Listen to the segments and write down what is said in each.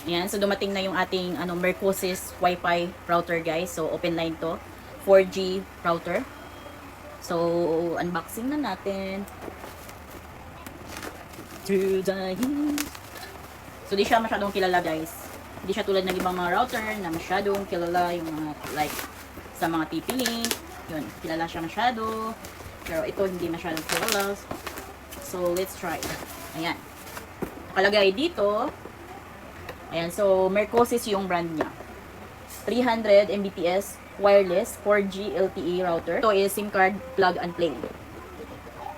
Ayan, so dumating na yung ating Mercosys Wi-Fi router guys. So open line to. 4G router. So unboxing na natin. So di siya masyadong kilala guys. Hindi siya tulad ng ibang mga router na masyadong kilala yung mga like sa mga TP-Link. Yun, kilala siya masyado. Pero ito hindi masyadong kilala. So let's try. Ayan. Nakalagay dito. Ayan, so Mercosys yung brand niya. 300 Mbps wireless 4G LTE router. Ito is SIM card plug and play.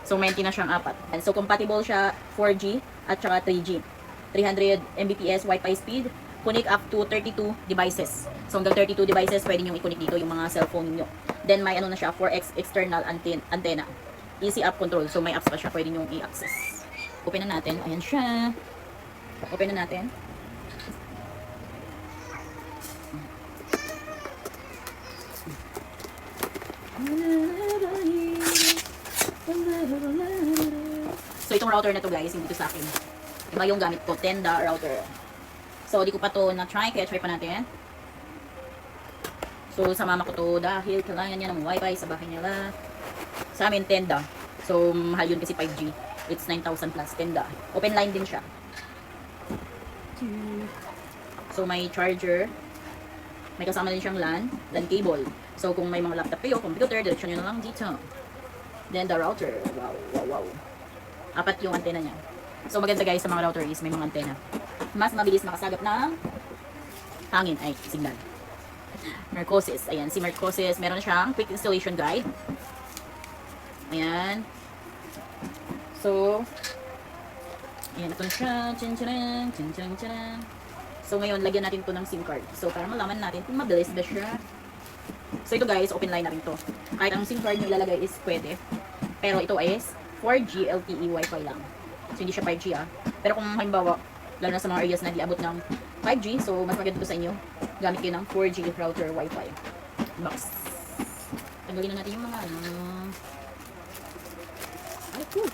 So may na siyang apat. And so compatible siya 4G at saka 3G. 300 Mbps Wi-Fi speed, connect up to 32 devices. So hanggang 32 devices pwede niyo i-connect dito yung mga cellphone niyo. Then may na siya 4x external antenna. Easy app control. So may apps pa siya pwede niyo i-access. Open na natin. Ayan siya. Open na natin. So itong router na to guys, hindi to sa akin. Iba yung gamit ko, Tenda router. So di ko pa to na-try, kaya try pa natin. So sa mama ko to dahil kailangan niya ng wifi sa bahay nila. Sa amin Tenda. So mahal yun kasi 5G. It's 9,000 plus Tenda. Open line din siya. So may charger. May kasama din siyang LAN cable. So kung may mga laptop kayo, computer, direksyon nyo na lang dito. Then the router. Wow. Apat yung antena niya. So maganda guys sa mga router is may mga antena. Mas mabilis makasagap ng hangin ay signal. Mercosys. Ayan, si Mercosys. Meron siyang quick installation guide. Ayan. So, ayan, ito na siya. Chan. So ngayon, lagyan natin to ng SIM card. So para malaman natin kung mabilis ba siya. So ito guys, open line na rin to. Kahit ang SIM card nyo ilalagay is pwede. Pero ito is 4G LTE Wi-Fi lang. So hindi siya 5G Pero kung halimbawa, lalo na sa mga areas na di abot ng 5G, so mas maganda to sa inyo. Gamit kayo ng 4G router Wi-Fi. Box. Tanggalin na natin yung mga ay, cool.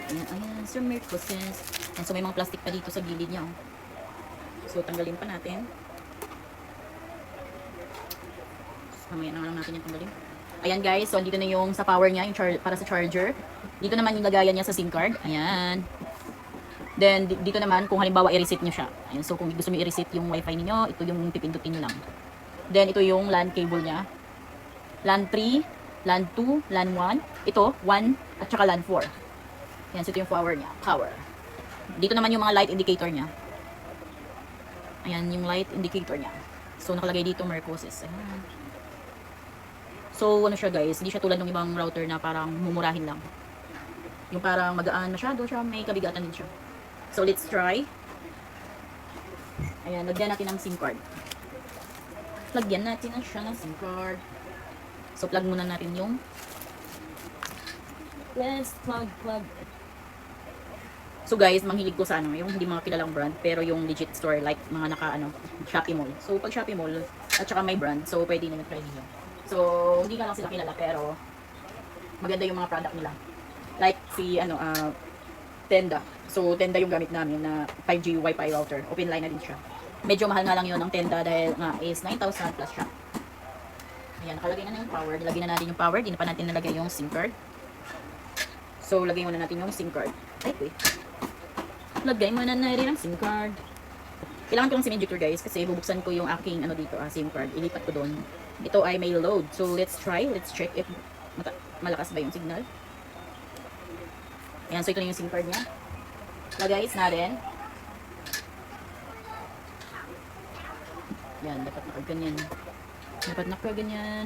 Ayan, Sir Mercosys. And so may mga plastic pa dito sa gilid niya. So tanggalin pa natin. Mamaya na lang natin yung tanggalin. Ayan guys, so dito na yung sa power niya, yung para sa charger. Dito naman yung lagayan niya sa SIM card. Ayan. Then dito naman kung halimbawa i-reset niyo siya. Ayan, so kung gusto niyo i-reset yung wifi niyo, ito yung pipindutin niyo lang. Then ito yung LAN cable niya. LAN 3, LAN 2, LAN 1. Ito, 1 at saka LAN 4. Ayan, so ito yung power niya. Power. Dito naman yung mga light indicator niya. Ayan, yung light indicator niya. So nakalagay dito Mercosys. Ayan. So, ano siya guys, hindi siya tulad ng ibang router na parang mumurahin lang. Yung parang magaan masyado siya, may kabigatan din siya. So, let's try. Ayan, lagyan natin ng SIM card. Lagyan natin na siya ng SIM card. So, plug muna natin yung let's plug. So guys, manghilig ko sa yung hindi mga kilalang brand, pero yung legit store like mga Shopee Mall. So, pag Shopee Mall, at saka may brand, so pwede na try niyo. So, hindi ka lang sila kilala pero maganda yung mga product nila. Like si Tenda. So, Tenda yung gamit namin na 5G Wi-Fi router. Open line na din siya. Medyo mahal nga lang yun ng Tenda dahil nga is 9,000 plus siya. Ayan, nakalagay na yung power. Nilagay na natin yung power. Di na pa natin nalagay yung SIM card. So, lagay muna natin yung SIM card. Ay, wait. Lagay muna na rin ang SIM card. Kailangan ko ng SIM injector guys kasi bubuksan ko yung aking dito, SIM card. Ilipat ko doon. Ito ay may load. So, let's try. Let's check if malakas ba yung signal. Ayan, so ito na yung SIM card niya. Lagay natin. Ayan, dapat nakaganyan. Dapat nakaganyan.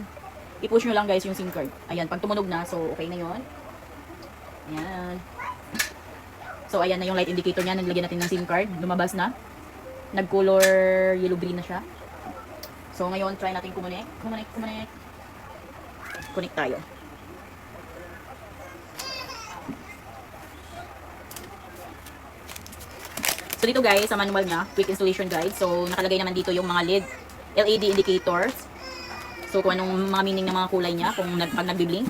I-push nyo lang guys yung SIM card. Ayan, pag tumunog na, so okay na yun. Ayan. So, ayan na yung light indicator niya. Naglagyan natin ng SIM card. Lumabas na. Nag-color yellow-green na siya. So, ngayon, try natin connect. Connect tayo. So, dito guys, sa manual na, quick installation guide. So, nakalagay naman dito yung mga LED indicators. So, kung anong mga meaning ng mga kulay niya, pag nagbi-blink.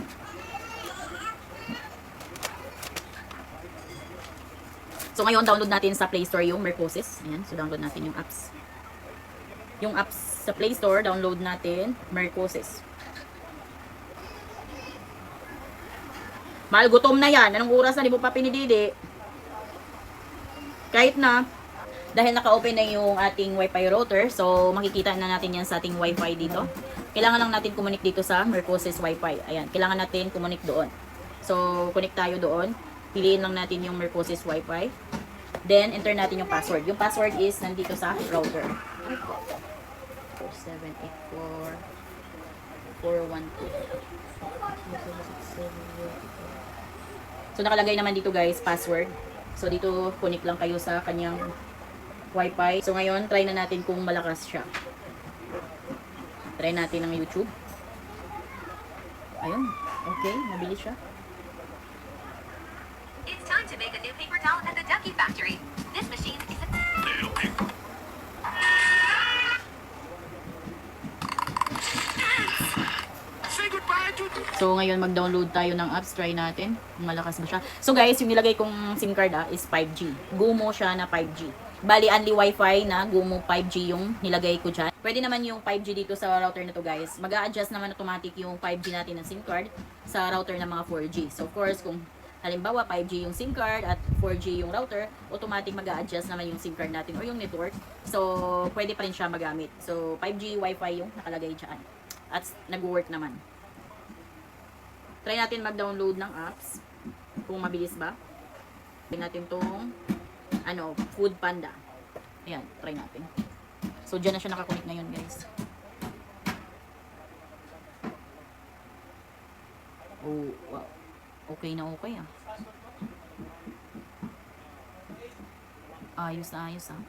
So ngayon, download natin sa Play Store yung Mercosis. Ayan, so download natin yung apps. Yung apps sa Play Store, download natin Mercosis. Mahal, gutom na yan. Anong oras na, di mo pa pinididi? Kahit na, dahil naka-open na yung ating Wi-Fi router, so makikita na natin yan sa ating Wi-Fi dito. Kailangan lang natin connect dito sa Mercosis Wi-Fi. Ayan, kailangan natin connect doon. So, connect tayo doon. Piliin lang natin yung Mercosis Wi-Fi. Then, enter natin yung password. Yung password is nandito sa router. 4784 412. So, nakalagay naman dito guys, password. So, dito connect lang kayo sa kanyang Wi-Fi. So, ngayon, try na natin kung malakas siya. Try natin ang YouTube. Ayun. Okay, mabilis siya. It's time to make a new paper towel at the Ducky Factory. This machine is a... So, ngayon mag-download tayo ng apps. Try natin kung malakas ba siya. So, guys, yung nilagay kong SIM card is 5G. Gumo siya na 5G. Bali, only Wi-Fi na Gumo 5G yung nilagay ko dyan. Pwede naman yung 5G dito sa router na to, guys. Mag-a-adjust naman automatic yung 5G natin ng SIM card sa router ng mga 4G. So, of course, kung halimbawa 5G yung SIM card at 4G yung router, automatic mag-a-adjust naman yung SIM card natin or yung network. So, pwede pa rin siya magamit. So, 5G Wi-Fi yung nakalagay dyan. At nag-work naman. Try natin mag-download ng apps. Kung mabilis ba. Try natin tong Food Panda. Ayan, try natin. So, dyan na siya nakakunik ngayon, guys. Oh, wow. Okay na okay, ah. Ayos na ayos, ah.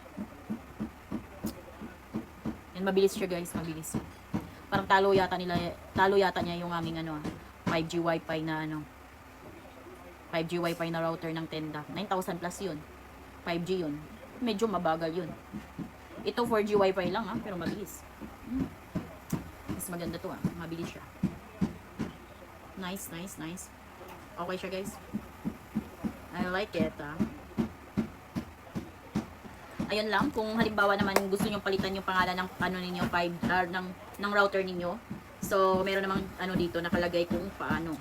Yan, mabilis siya, guys. Mabilis. Parang talo yata niya yung aming 5G Wi-Fi na 5G Wi-Fi na router ng tenda. 9,000 plus yun. 5G yun. Medyo mabagal yun. Ito 4G Wi-Fi lang pero mabilis. Mas maganda to Mabilis siya. Nice, nice, nice. Okay siya, guys. I like it Ayun lang, kung halimbawa naman gusto niyo palitan yung pangalan ng ninyo, ng router ninyo. So, meron namang dito nakalagay kung paano.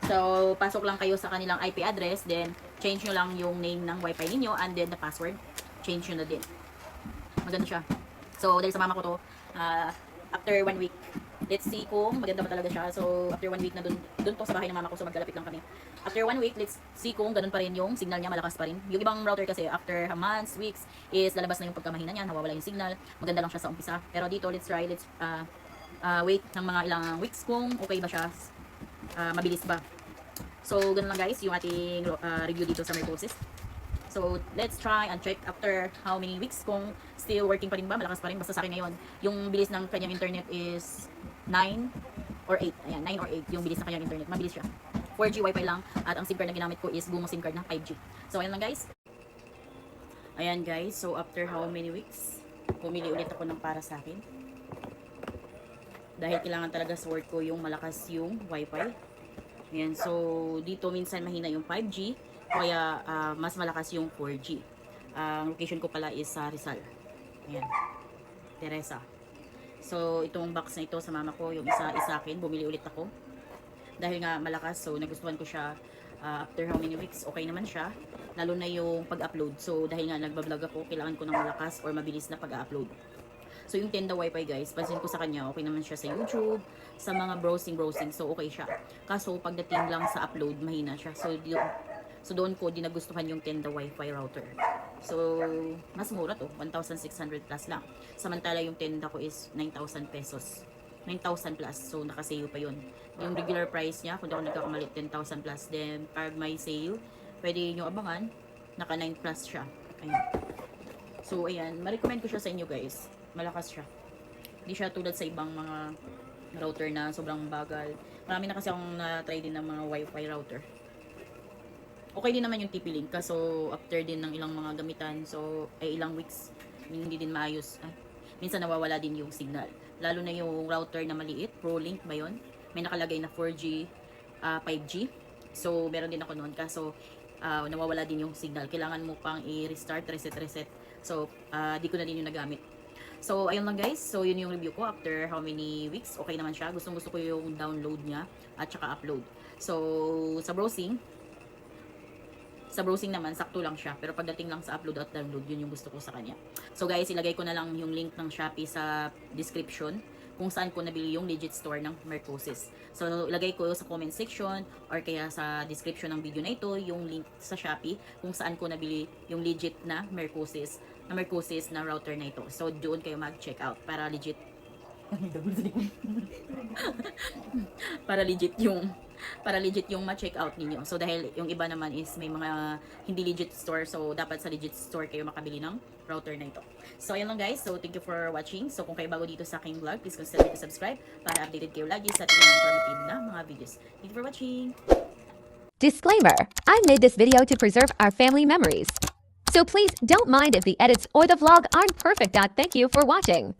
So, pasok lang kayo sa kanilang IP address, then change nyo lang yung name ng Wi-Fi ninyo, and then the password, change nyo na din. Maganda siya. So, dahil sa mama ko to, after 1 week, let's see kung maganda ba talaga siya. So, after 1 week na dun to sa bahay ng mama ko, so magkalapit lang kami. After 1 week, let's see kung ganun pa rin yung signal niya, malakas pa rin. Yung ibang router kasi, after months, weeks, is lalabas na yung pagkamahina niya, nawawala yung signal. Maganda lang siya sa umpisa. Pero dito, let's wait ng mga ilang weeks kung okay ba siya, mabilis ba. So, ganun lang guys, yung ating review dito sa Mercosis. So, let's try and check after how many weeks kung still working pa rin ba, malakas pa rin. Basta sa akin ngayon, yung bilis ng kanyang internet is 9 or 8. Ayan, 9 or 8 yung bilis ng kanyang internet. Mabilis siya. 4G Wi-Fi lang at ang SIM card na ginamit ko is Gumo SIM card na 5G. So, ayan lang guys. Ayan guys, so after how many weeks, pumili ulit ako ng para sa akin. Dahil kailangan talaga sa work ko yung malakas yung Wi-Fi. Ayan, so dito minsan mahina yung 5G, kaya mas malakas yung 4G. Ang location ko pala is sa Rizal. Ayan, Teresa. So itong box na ito sa mama ko, yung isa akin, bumili ulit ako. Dahil nga malakas, so nagustuhan ko siya. After how many weeks, okay naman siya. Lalo na yung pag-upload. So dahil nga nagbablog ako, kailangan ko ng malakas or mabilis na pag-upload. So, yung Tenda Wi-Fi guys, pansin ko sa kanya, okay naman siya sa YouTube, sa mga browsing, so okay siya. Kaso, pagdating lang sa upload, mahina siya. So doon ko di nagustuhan yung Tenda Wi-Fi router. So, mas mura to, 1,600 plus lang. Samantala, yung Tenda ko is 9,000 pesos. 9,000 plus, so naka-sale pa yun. Yung regular price niya, kung di ako nagkakamali, 10,000 plus. Then, pag may sale, pwede nyo abangan, naka 9 plus siya. Ayan. So, ayan, ma-recommend ko siya sa inyo guys. Malakas siya. Hindi siya tulad sa ibang mga router na sobrang bagal. Marami na kasi akong na-try din ng mga Wi-Fi router. Okay din naman yung TP-Link. Kaso after din ng ilang mga gamitan, so ay ilang weeks, hindi din maayos. Minsan nawawala din yung signal. Lalo na yung router na maliit, ProLink ba yun? May nakalagay na 4G, 5G. So meron din ako noon. Kaso nawawala din yung signal. Kailangan mo pang i-restart, reset. So, di ko na din yung nagamit. So, ayun lang guys. So, yun yung review ko after how many weeks. Okay naman siya. Gusto ko yung download niya at saka upload. So, sa browsing naman, sakto lang siya. Pero pagdating lang sa upload at download, yun yung gusto ko sa kanya. So guys, ilagay ko na lang yung link ng Shopee sa description kung saan ko nabili yung legit store ng Mercosis. So, ilagay ko sa comment section or kaya sa description ng video na ito yung link sa Shopee kung saan ko nabili yung legit na Mercosis na router na ito. So, doon kayo mag-check out para legit para legit yung ma-check out ninyo. So dahil yung iba naman is may mga hindi legit store, so dapat sa legit store kayo makabili ng router na ito. So ayun lang guys. So thank you for watching. So kung kayo bago dito sa aking vlog, please consider to subscribe para updated kayo lagi sa ating mga informative na mga videos. Thank you for watching. Disclaimer, I made this video to preserve our family memories. So please don't mind if the edits or the vlog aren't perfect. Thank you for watching.